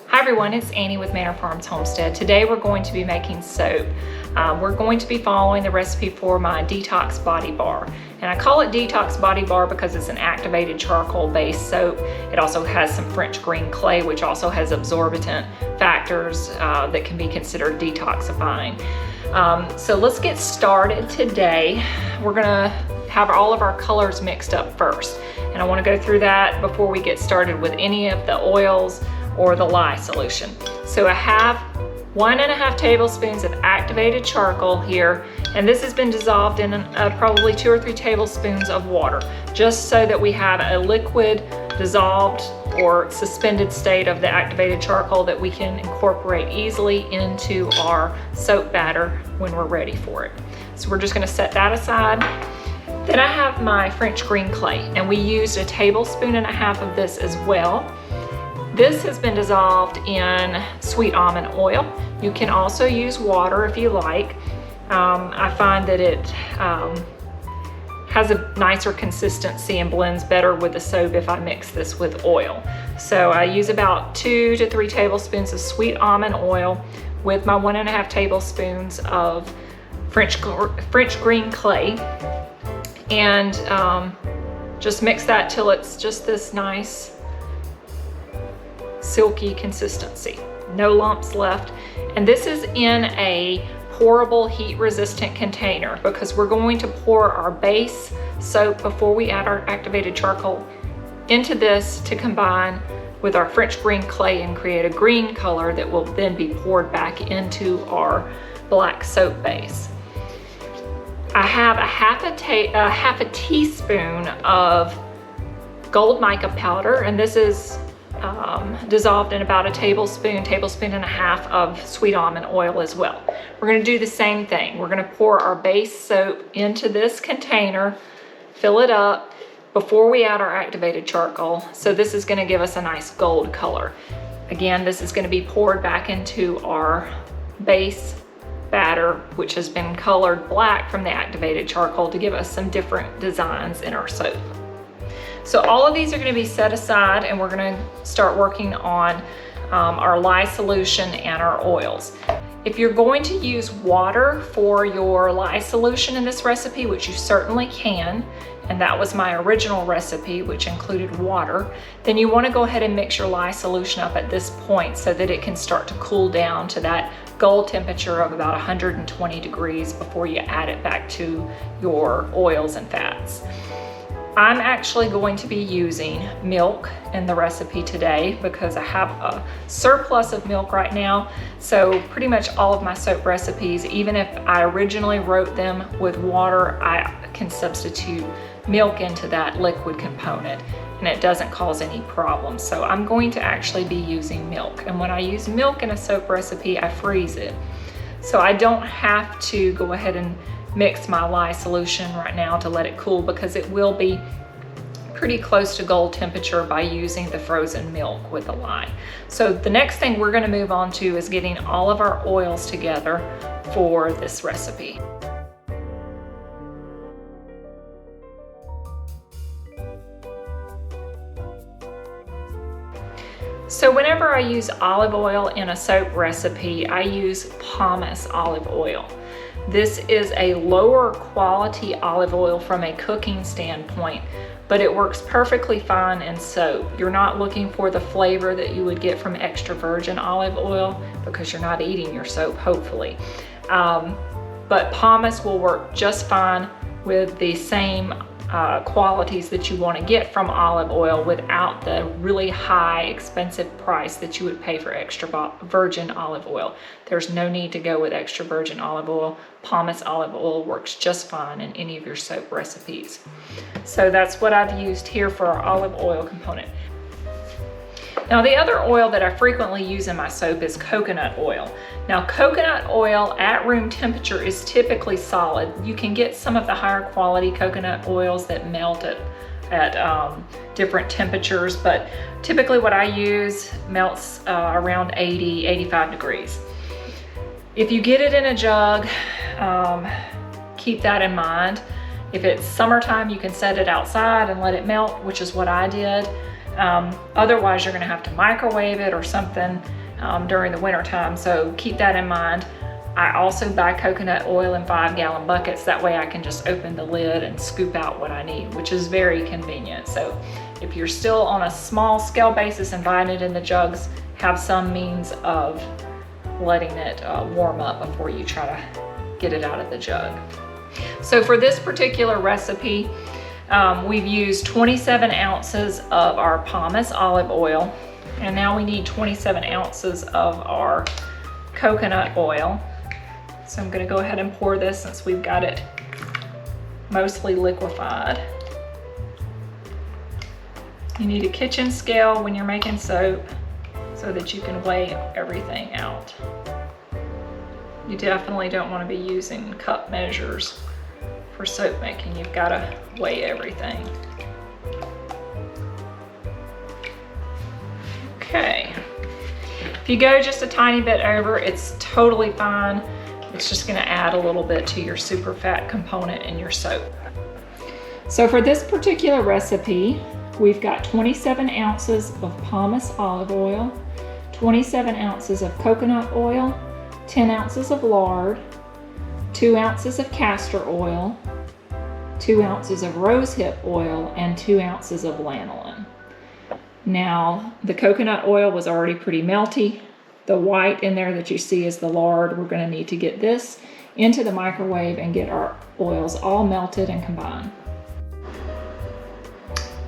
Hi everyone, it's Annie with Manor Farms Homestead. Today we're going to be making soap. We're going to be following the recipe for my Detox Body Bar. And I call it Detox Body Bar because it's an activated charcoal based soap. It also has some French green clay, which also has absorbent factors that can be considered detoxifying. So let's get started today. We're gonna have all of our colors mixed up first. And I wanna go through that before we get started with any of the oils or the lye solution. So I have 1.5 tablespoons of activated charcoal here, and this has been dissolved in probably 2 or 3 tablespoons of water, just so that we have a liquid dissolved or suspended state of the activated charcoal that we can incorporate easily into our soap batter when we're ready for it. So we're just gonna set that aside. Then I have my French green clay, and we used 1.5 tablespoons of this as well. This has been dissolved in sweet almond oil. You can also use water if you like. I find that it has a nicer consistency and blends better with the soap if I mix this with oil. So I use about 2 to 3 tablespoons of sweet almond oil with my 1.5 tablespoons of French green clay, and just mix that till it's just this nice silky consistency, no lumps left. And this is in a pourable heat resistant container because we're going to pour our base soap before we add our activated charcoal into this to combine with our French green clay and create a green color that will then be poured back into our black soap base. I have a half a teaspoon of gold mica powder, and this is dissolved in about 1 tablespoon and a half of sweet almond oil as well. We're going to do the same thing. We're going to pour our base soap into this container, fill it up before we add our activated charcoal. So this is going to give us a nice gold color. Again, this is going to be poured back into our base batter, which has been colored black from the activated charcoal to give us some different designs in our soap. So all of these are going to be set aside, and we're going to start working on our lye solution and our oils. If you're going to use water for your lye solution in this recipe, which you certainly can, and that was my original recipe, which included water, then you want to go ahead and mix your lye solution up at this point so that it can start to cool down to that gold temperature of about 120 degrees before you add it back to your oils and fats. I'm actually going to be using milk in the recipe today because I have a surplus of milk right now. So pretty much all of my soap recipes, even if I originally wrote them with water, I can substitute milk into that liquid component and it doesn't cause any problems. So I'm going to actually be using milk. And when I use milk in a soap recipe, I freeze it. So I don't have to go ahead and mix my lye solution right now to let it cool, because it will be pretty close to gold temperature by using the frozen milk with the lye. So the next thing we're going to move on to is getting all of our oils together for this recipe. So whenever I use olive oil in a soap recipe, I use pumice olive oil. This is a lower quality olive oil from a cooking standpoint, but it works perfectly fine in soap. You're not looking for the flavor that you would get from extra virgin olive oil because you're not eating your soap, hopefully. But pumice will work just fine with the same qualities that you want to get from olive oil without the really high expensive price that you would pay for extra virgin olive oil. There's no need to go with extra virgin olive oil. Pumice olive oil works just fine in any of your soap recipes. So that's what I've used here for our olive oil component. Now the other oil that I frequently use in my soap is coconut oil. Now coconut oil at room temperature is typically solid. You can get some of the higher quality coconut oils that melt at different temperatures, but typically what I use melts around 85 degrees. If you get it in a jug, keep that in mind. If it's summertime, you can set it outside and let it melt, which is what I did. Otherwise, you're gonna have to microwave it or something during the winter time, so keep that in mind. I also buy coconut oil in 5-gallon buckets. That way I can just open the lid and scoop out what I need, which is very convenient. So if you're still on a small scale basis and buying it in the jugs, have some means of letting it warm up before you try to get it out of the jug. So for this particular recipe, we've used 27 ounces of our pumice olive oil, and now we need 27 ounces of our coconut oil. So I'm gonna go ahead and pour this since we've got it mostly liquefied. You need a kitchen scale when you're making soap so that you can weigh everything out. You definitely don't want to be using cup measures for soap making. You've got to weigh everything. Okay. If you go just a tiny bit over, it's totally fine. It's just going to add a little bit to your super fat component in your soap. So for this particular recipe, we've got 27 ounces of pumice olive oil, 27 ounces of coconut oil, 10 ounces of lard, 2 ounces of castor oil, 2 ounces of rosehip oil, and 2 ounces of lanolin. Now, the coconut oil was already pretty melty. The white in there that you see is the lard. We're going to need to get this into the microwave and get our oils all melted and combined.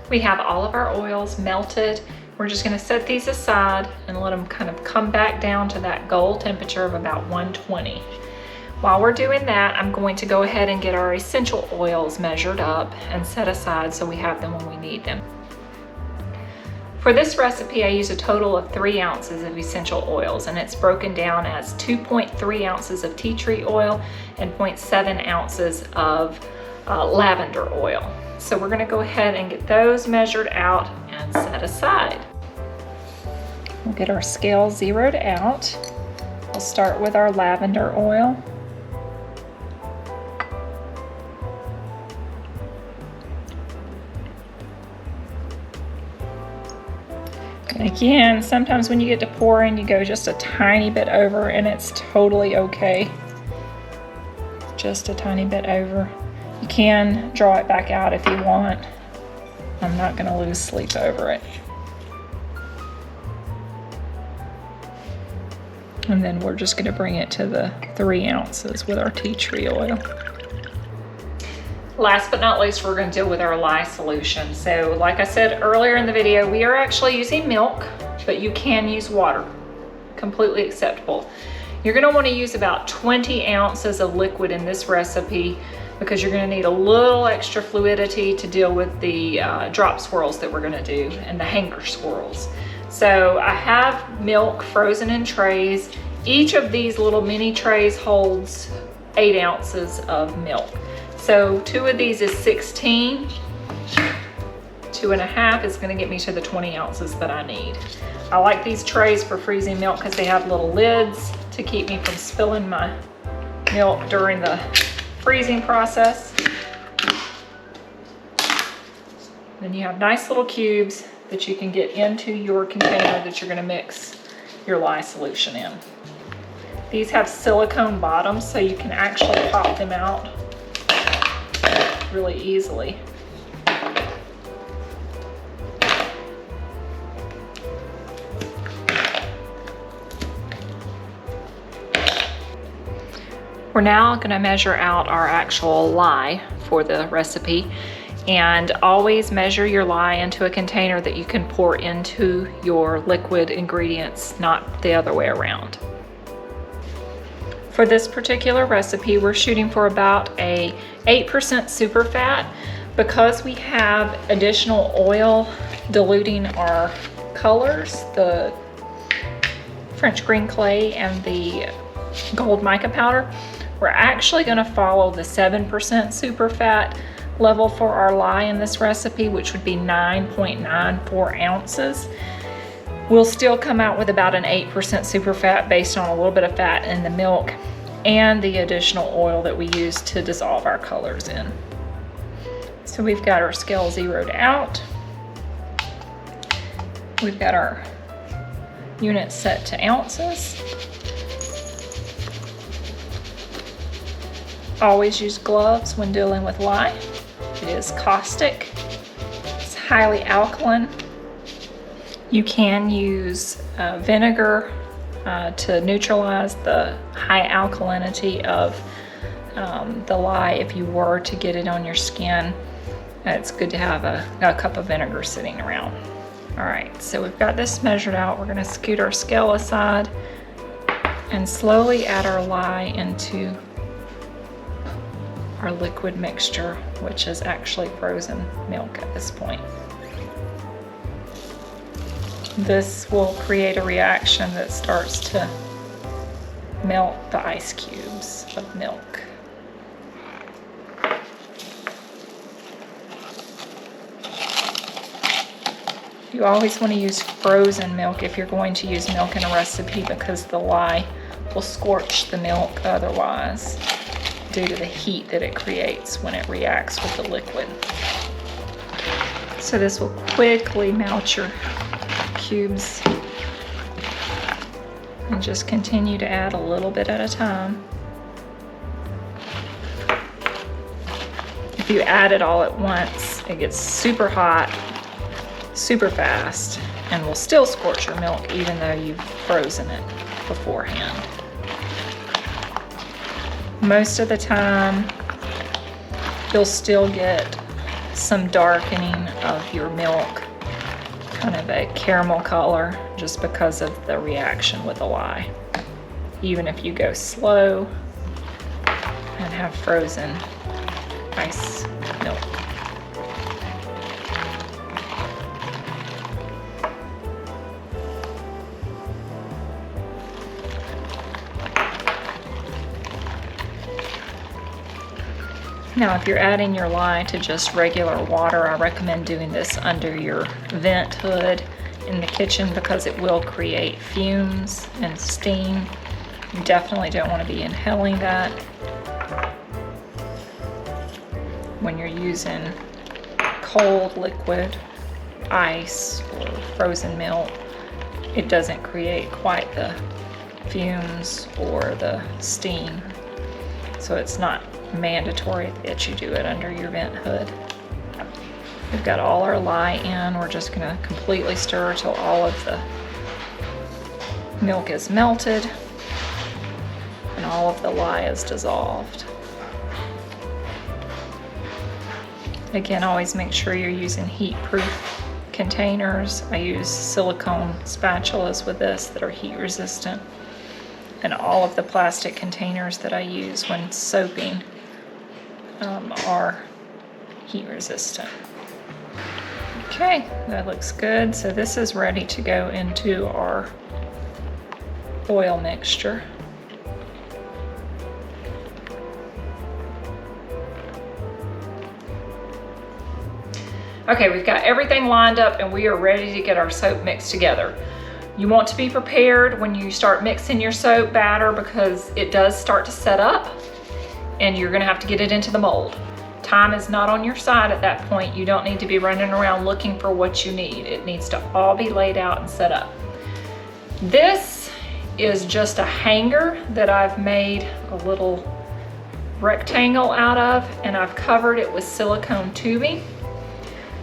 We have all of our oils melted. We're just going to set these aside and let them kind of come back down to that goal temperature of about 120. While we're doing that, I'm going to go ahead and get our essential oils measured up and set aside so we have them when we need them. For this recipe, I use a total of 3 ounces of essential oils, and it's broken down as 2.3 ounces of tea tree oil and 0.7 ounces of lavender oil. So we're going to go ahead and get those measured out and set aside. We'll get our scale zeroed out. We'll start with our lavender oil. And again, sometimes when you get to pouring, you go just a tiny bit over, and it's totally okay. Just a tiny bit over. You can draw it back out if you want. I'm not going to lose sleep over it. And then we're just going to bring it to the 3 ounces with our tea tree oil. Last but not least, we're going to deal with our lye solution. So like I said earlier in the video, we are actually using milk, but you can use water. Completely acceptable. You're going to want to use about 20 ounces of liquid in this recipe because you're going to need a little extra fluidity to deal with the drop swirls that we're going to do and the hanger swirls. So I have milk frozen in trays. Each of these little mini trays holds 8 ounces of milk. So 2 of these is 16. 2.5 is going to get me to the 20 ounces that I need. I like these trays for freezing milk because they have little lids to keep me from spilling my milk during the freezing process. Then you have nice little cubes that you can get into your container that you're going to mix your lye solution in. These have silicone bottoms, so you can actually pop them out really easily. We're now going to measure out our actual lye for the recipe, and always measure your lye into a container that you can pour into your liquid ingredients, not the other way around. For this particular recipe, we're shooting for about a 8% super fat. Because we have additional oil diluting our colors, the French green clay and the gold mica powder, we're actually going to follow the 7% super fat level for our lye in this recipe, which would be 9.94 ounces. We'll still come out with about an 8% super fat based on a little bit of fat in the milk and the additional oil that we use to dissolve our colors in. So we've got our scale zeroed out. We've got our units set to ounces. Always use gloves when dealing with lye. It is caustic. It's highly alkaline. You can use vinegar to neutralize the high alkalinity of the lye if you were to get it on your skin. It's good to have a cup of vinegar sitting around. All right, so we've got this measured out. We're gonna scoot our scale aside and slowly add our lye into our liquid mixture, which is actually frozen milk at this point. This will create a reaction that starts to melt the ice cubes of milk. You always want to use frozen milk if you're going to use milk in a recipe, because the lye will scorch the milk otherwise due to the heat that it creates when it reacts with the liquid. So this will quickly melt your cubes, and just continue to add a little bit at a time. If you add it all at once, it gets super hot, super fast, and will still scorch your milk even though you've frozen it beforehand. Most of the time, you'll still get some darkening of your milk, kind of a caramel color, just because of the reaction with the lye. Even if you go slow and have frozen ice milk. Now, if you're adding your lye to just regular water, I recommend doing this under your vent hood in the kitchen, because it will create fumes and steam. You definitely don't want to be inhaling that when you're using cold liquid, ice, or frozen milk. It doesn't create quite the fumes or the steam, so it's not mandatory that you do it under your vent hood. We've got all our lye in. We're just gonna completely stir till all of the milk is melted and all of the lye is dissolved. Again, always make sure you're using heat-proof containers. I use silicone spatulas with this that are heat resistant, and all of the plastic containers that I use when soaping are heat resistant. Okay, that looks good. So this is ready to go into our oil mixture. Okay, we've got everything lined up and we are ready to get our soap mixed together. You want to be prepared when you start mixing your soap batter, because it does start to set up and you're gonna have to get it into the mold. Time is not on your side at that point. You don't need to be running around looking for what you need. It needs to all be laid out and set up. This is just a hanger that I've made a little rectangle out of, and I've covered it with silicone tubing.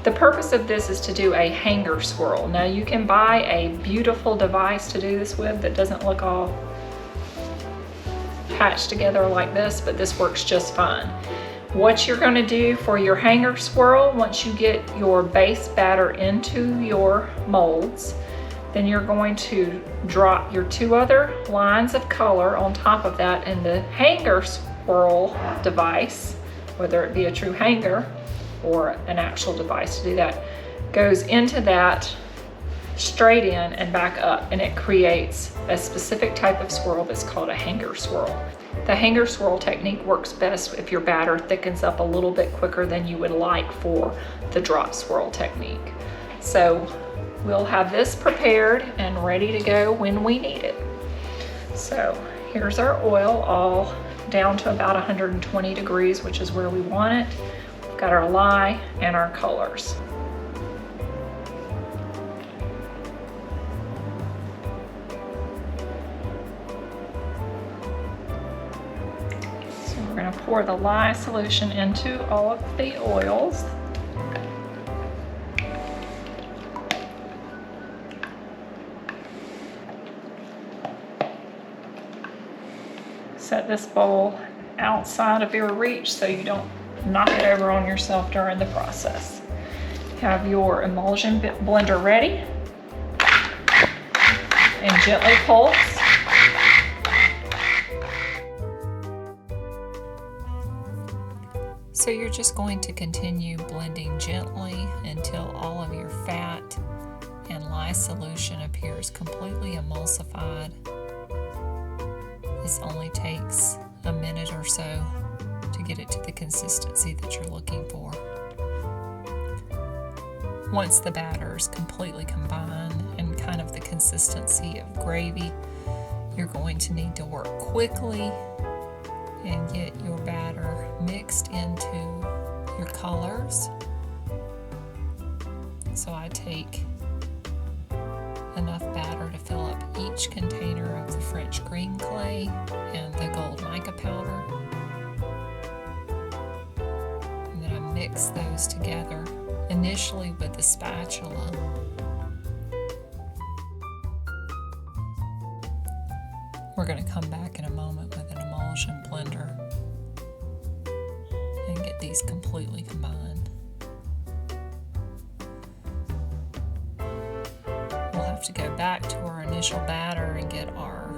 The purpose of this is to do a hanger swirl. Now you can buy a beautiful device to do this with that doesn't look all patched together like this, but this works just fine. What you're going to do for your hanger swirl, once you get your base batter into your molds, then you're going to drop your two other lines of color on top of that, and the hanger swirl device, whether it be a true hanger or an actual device to do that, goes into that straight in and back up, and it creates a specific type of swirl that's called a hanger swirl. The hanger swirl technique works best if your batter thickens up a little bit quicker than you would like for the drop swirl technique. So we'll have this prepared and ready to go when we need it. So here's our oil, all down to about 120 degrees, which is where we want it. We've got our lye and our colors. We're going to pour the lye solution into all of the oils. Set this bowl outside of your reach so you don't knock it over on yourself during the process. Have your emulsion blender ready and gently pulse. So you're just going to continue blending gently until all of your fat and lye solution appears completely emulsified. This only takes a minute or so to get it to the consistency that you're looking for. Once the batter is completely combined and kind of the consistency of gravy, you're going to need to work quickly and get your batter mixed into your colors. So I take enough batter to fill up each container of the French green clay and the gold mica powder. And then I mix those together, initially with the spatula. We're going to come back in a moment with an emulsion blender and get these completely combined. We'll have to go back to our initial batter and get our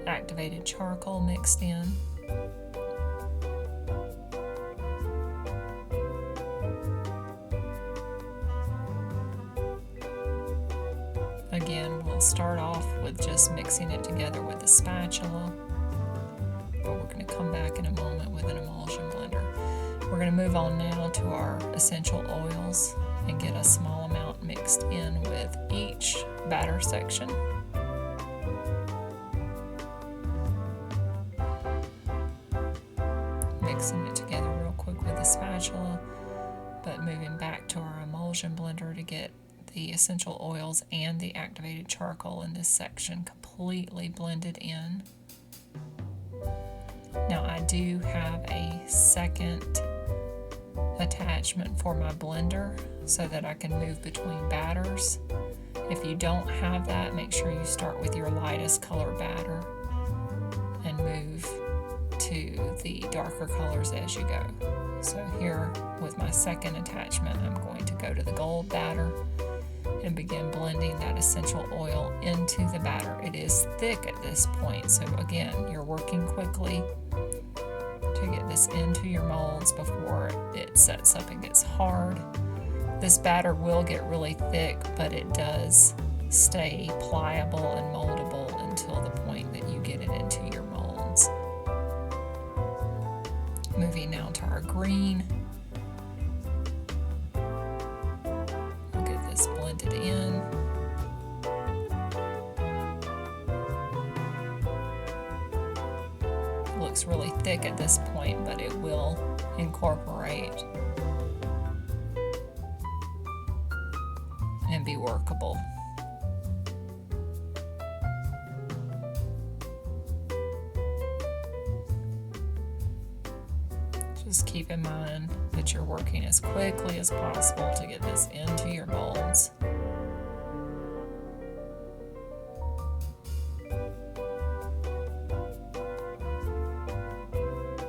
activated charcoal mixed in. Again, we'll start off with just mixing it together with the spatula, but we're going to come back in a moment with an emulsion blender. We're going to move on now to our essential oils and get a small amount mixed in with each batter section. Mixing it together real quick with the spatula, but moving back to our emulsion blender to get the essential oils and the activated charcoal in this section completely blended in. Now I do have a second attachment for my blender so that I can move between batters. If you don't have that, make sure you start with your lightest color batter and move to the darker colors as you go. So here with my second attachment, I'm going to go to the gold batter and begin blending that essential oil into the batter. It is thick at this point, so again, you're working quickly to get this into your molds before it sets up and gets hard. This batter will get really thick, but it does stay pliable and moldable until the point that you get it into your molds. Moving now to our green. Blended in. It looks really thick at this point, but it will incorporate and be workable. Just keep in mind that you're working as quickly as possible to get this into your molds.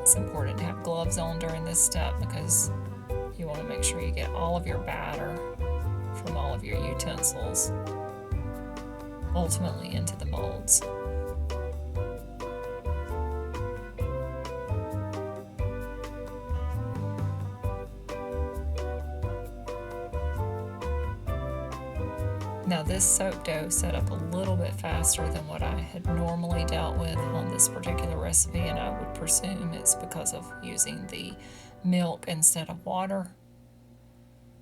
It's important to have gloves on during this step because you want to make sure you get all of your batter from all of your utensils ultimately into the molds. Now this soap dough set up a little bit faster than what I had normally dealt with on this particular recipe, and I would presume it's because of using the milk instead of water,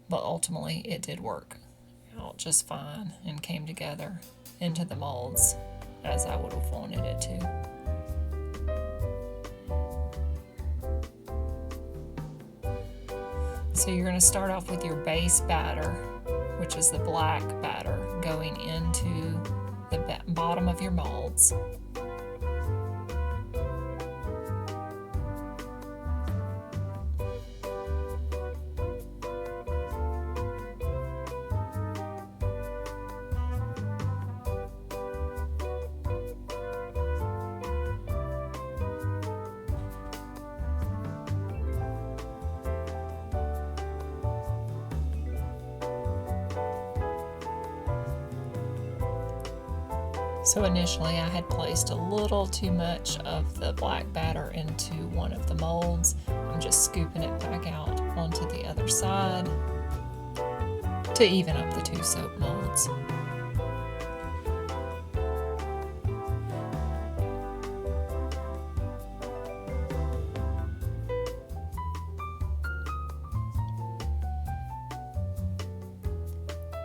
but ultimately it did work out just fine and came together into the molds as I would have wanted it to. So you're going to start off with your base batter, which is the black batter, going into the bottom of your molds. So initially I had placed a little too much of the black batter into one of the molds. I'm just scooping it back out onto the other side to even up the two soap molds.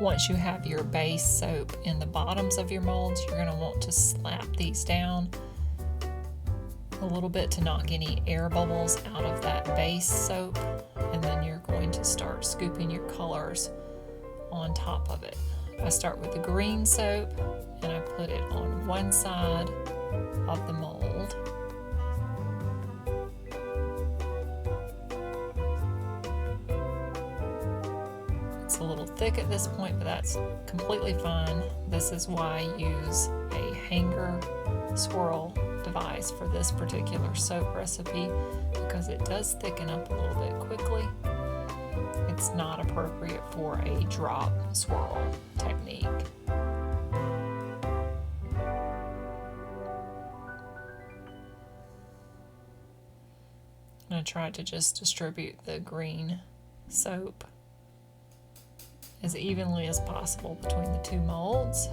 Once you have your base soap in the bottoms of your molds, you're going to want to slap these down a little bit to knock any air bubbles out of that base soap, and then you're going to start scooping your colors on top of it. I start with the green soap and I put it on one side of the mold. It's a little thick at this point, but that's completely fine. This is why I use a hanger swirl device for this particular soap recipe, because it does thicken up a little bit quickly. It's not appropriate for a drop swirl technique. I tried to just distribute the green soap as evenly as possible between the two molds.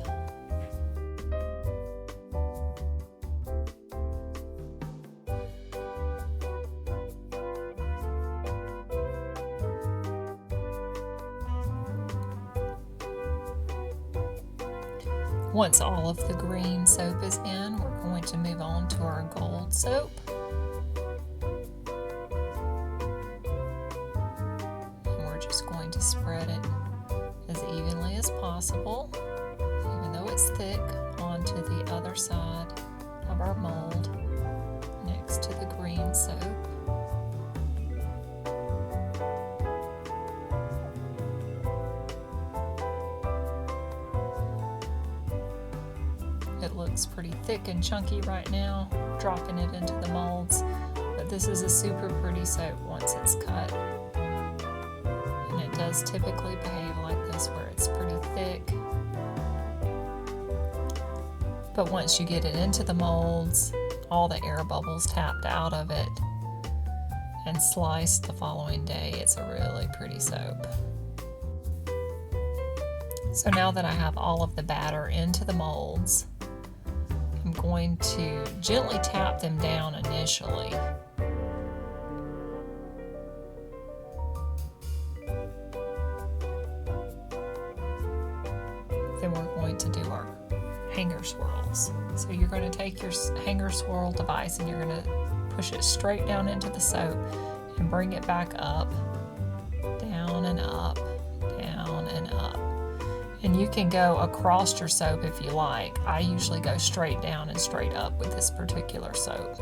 Once all of the green soap is in, we're going to move on to our gold soap. And we're just going to spread it as evenly as possible, even though it's thick, onto the other side of our mold next to the green soap. It looks pretty thick and chunky right now, dropping it into the molds, but this is a super pretty soap once it's cut. And it does typically behave like this, where it's pretty thick. But once you get it into the molds, all the air bubbles tapped out of it and sliced the following day, it's a really pretty soap. So now that I have all of the batter into the molds, I'm going to gently tap them down initially. Then we're going to do our hanger swirls. So you're going to take your hanger swirl device and you're going to push it straight down into the soap and bring it back up, down and up, down and up. And you can go across your soap if you like. I usually go straight down and straight up with this particular soap.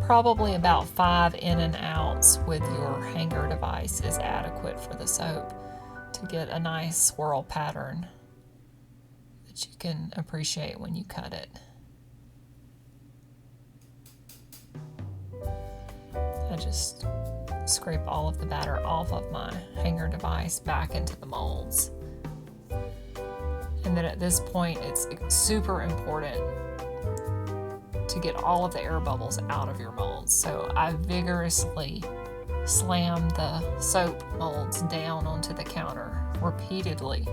Probably about 5 in and outs with your hanger device is adequate for the soap to get a nice swirl pattern that you can appreciate when you cut it. I just scrape all of the batter off of my hanger device back into the molds. And then at this point, it's super important to get all of the air bubbles out of your molds. So I vigorously slam the soap molds down onto the counter repeatedly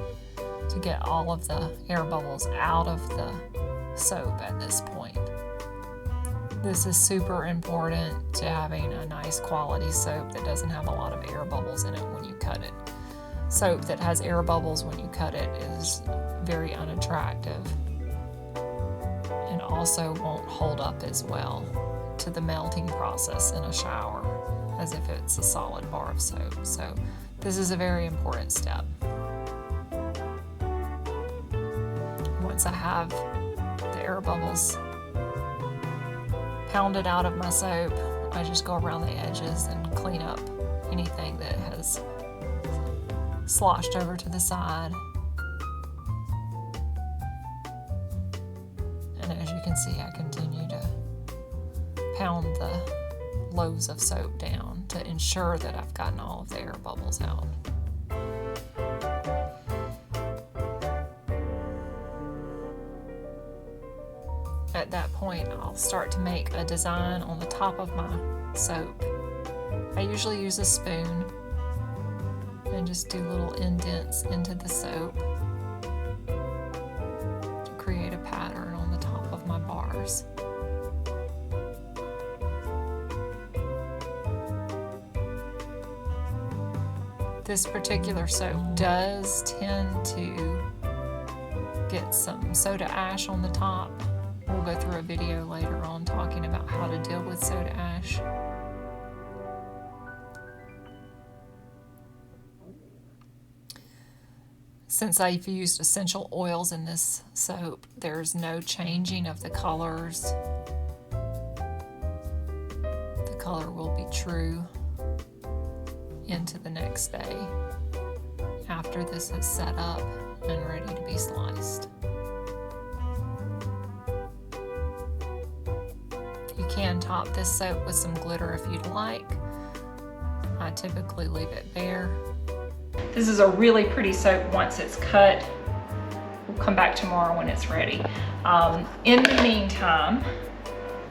to get all of the air bubbles out of the soap at this point. This is super important to having a nice quality soap that doesn't have a lot of air bubbles in it when you cut it. Soap that has air bubbles when you cut it is very unattractive and also won't hold up as well to the melting process in a shower as if it's a solid bar of soap. So this is a very important step. Once I have the air bubbles pounded out of my soap, I just go around the edges and clean up anything that has sloshed over to the side. And as you can see, I continue to pound the loaves of soap down to ensure that I've gotten all of the air bubbles out. At that point, I'll start to make a design on the top of my soap. I usually use a spoon and just do little indents into the soap to create a pattern on the top of my bars. This particular soap does tend to get some soda ash on the top. We'll go through a video later on talking about how to deal with soda ash. Since I've used essential oils in this soap, there's no changing of the colors. The color will be true into the next day after this is set up and ready to be sliced. You can top this soap with some glitter if you'd like. I typically leave it bare. This is a really pretty soap once it's cut. We'll come back tomorrow when it's ready. In the meantime,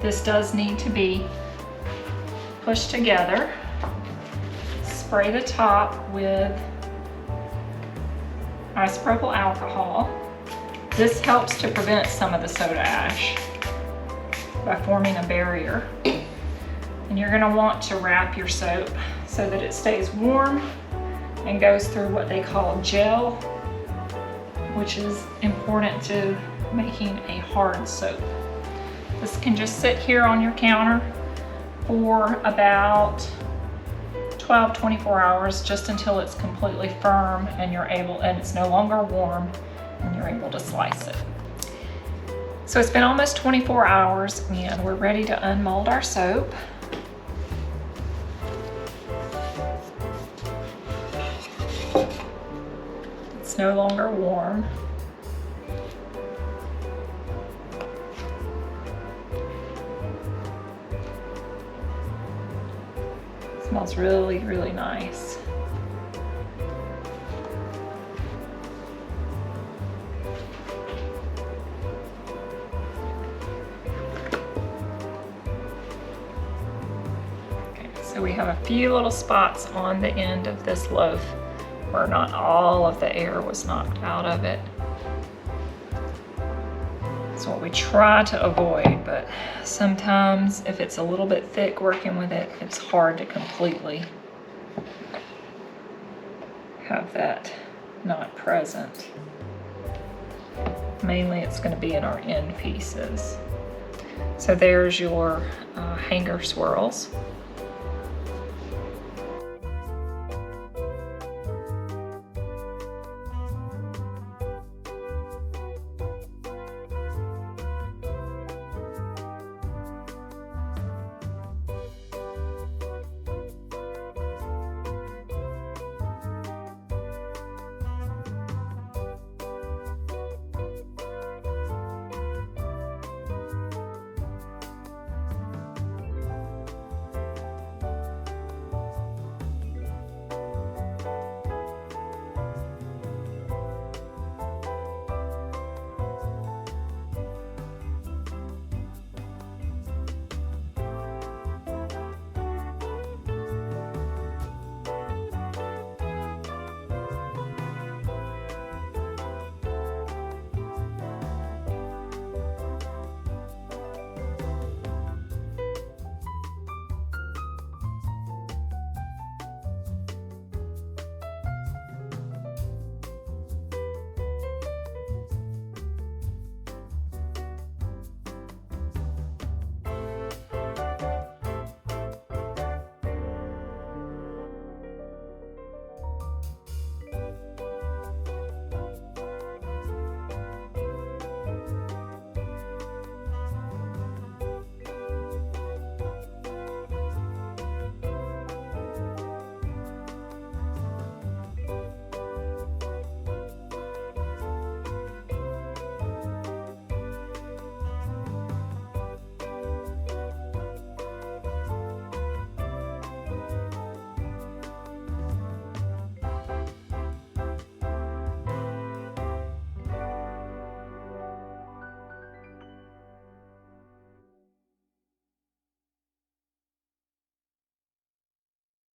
this does need to be pushed together. Spray the top with isopropyl alcohol. This helps to prevent some of the soda ash by forming a barrier. And you're gonna want to wrap your soap so that it stays warm and goes through what they call gel, which is important to making a hard soap. This can just sit here on your counter for about 12-24 hours, just until it's completely firm and it's no longer warm and you're able to slice it. So it's been almost 24 hours and we're ready to unmold our soap. It's no longer warm. It smells really, really nice. Okay, so we have a few little spots on the end of this loaf where not all of the air was knocked out of it. That's what we try to avoid, but sometimes if it's a little bit thick working with it, it's hard to completely have that not present. Mainly it's going to be in our end pieces. So there's your hanger swirls.